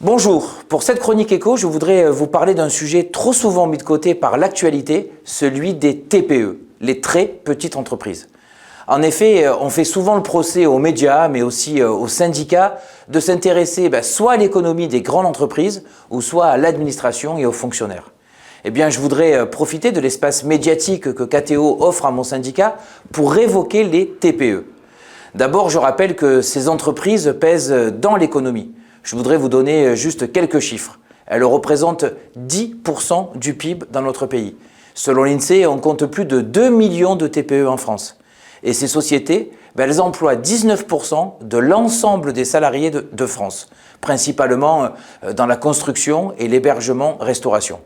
Bonjour, pour cette chronique éco, je voudrais vous parler d'un sujet trop souvent mis de côté par l'actualité, celui des TPE, les très petites entreprises. En effet, on fait souvent le procès aux médias, mais aussi aux syndicats, de s'intéresser soit à l'économie des grandes entreprises, ou soit à l'administration et aux fonctionnaires. Eh bien, je voudrais profiter de l'espace médiatique que KTO offre à mon syndicat pour évoquer les TPE. D'abord, je rappelle que ces entreprises pèsent dans l'économie. Je voudrais vous donner juste quelques chiffres. Elles représentent 10% du PIB dans notre pays. Selon l'INSEE, on compte plus de 2 millions de TPE en France. Et ces sociétés, elles emploient 19% de l'ensemble des salariés de France, principalement dans la construction et l'hébergement-restauration.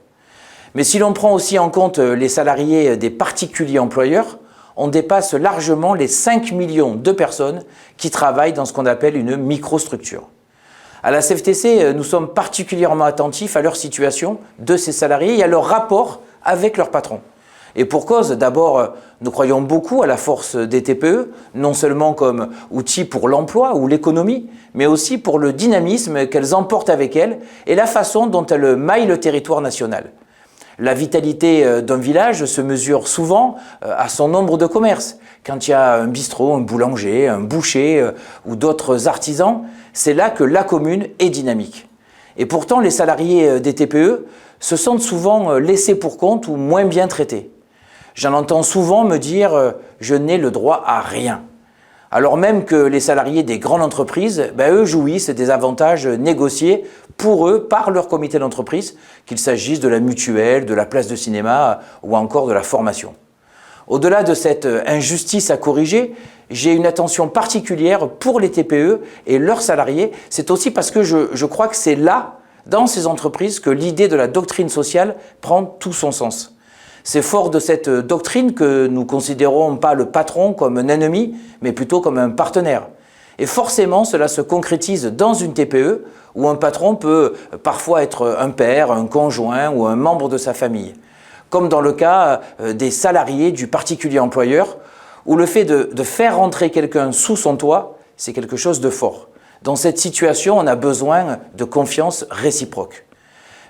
Mais si l'on prend aussi en compte les salariés des particuliers employeurs, on dépasse largement les 5 millions de personnes qui travaillent dans ce qu'on appelle une microstructure. À la CFTC, nous sommes particulièrement attentifs à leur situation de ces salariés et à leur rapport avec leur patron. Et pour cause, d'abord, nous croyons beaucoup à la force des TPE, non seulement comme outil pour l'emploi ou l'économie, mais aussi pour le dynamisme qu'elles emportent avec elles et la façon dont elles maillent le territoire national. La vitalité d'un village se mesure souvent à son nombre de commerces. Quand il y a un bistrot, un boulanger, un boucher ou d'autres artisans, c'est là que la commune est dynamique. Et pourtant, les salariés des TPE se sentent souvent laissés pour compte ou moins bien traités. J'en entends souvent me dire « je n'ai le droit à rien ». Alors même que les salariés des grandes entreprises, eux jouissent des avantages négociés pour eux par leur comité d'entreprise, qu'il s'agisse de la mutuelle, de la place de cinéma ou encore de la formation. Au-delà de cette injustice à corriger, j'ai une attention particulière pour les TPE et leurs salariés. C'est aussi parce que je crois que c'est là, dans ces entreprises, que l'idée de la doctrine sociale prend tout son sens. C'est fort de cette doctrine que nous considérons pas le patron comme un ennemi, mais plutôt comme un partenaire. Et forcément, cela se concrétise dans une TPE où un patron peut parfois être un père, un conjoint ou un membre de sa famille. Comme dans le cas des salariés du particulier employeur, où le fait de faire rentrer quelqu'un sous son toit, c'est quelque chose de fort. Dans cette situation, on a besoin de confiance réciproque.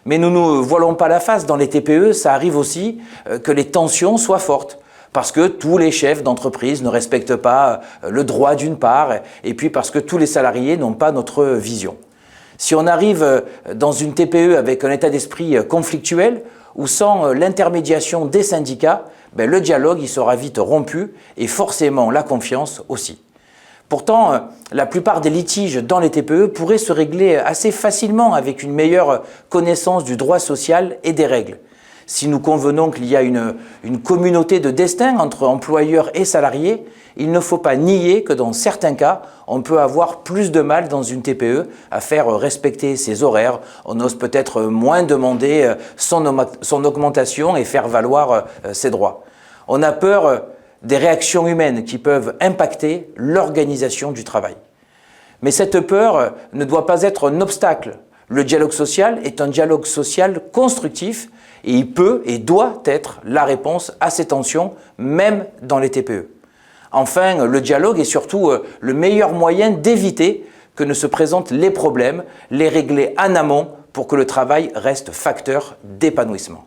Mais nous ne voilons pas la face, dans les TPE, ça arrive aussi que les tensions soient fortes. Parce que tous les chefs d'entreprise ne respectent pas le droit d'une part, et puis parce que tous les salariés n'ont pas notre vision. Si on arrive dans une TPE avec un état d'esprit conflictuel, ou sans l'intermédiation des syndicats, le dialogue il sera vite rompu, et forcément la confiance aussi. Pourtant, la plupart des litiges dans les TPE pourraient se régler assez facilement avec une meilleure connaissance du droit social et des règles. Si nous convenons qu'il y a une communauté de destin entre employeurs et salariés, il ne faut pas nier que dans certains cas, on peut avoir plus de mal dans une TPE à faire respecter ses horaires. On ose peut-être moins demander son augmentation et faire valoir ses droits. On a peur des réactions humaines qui peuvent impacter l'organisation du travail. Mais cette peur ne doit pas être un obstacle. Le dialogue social est un dialogue social constructif et il peut et doit être la réponse à ces tensions, même dans les TPE. Enfin, le dialogue est surtout le meilleur moyen d'éviter que ne se présentent les problèmes, les régler en amont pour que le travail reste facteur d'épanouissement.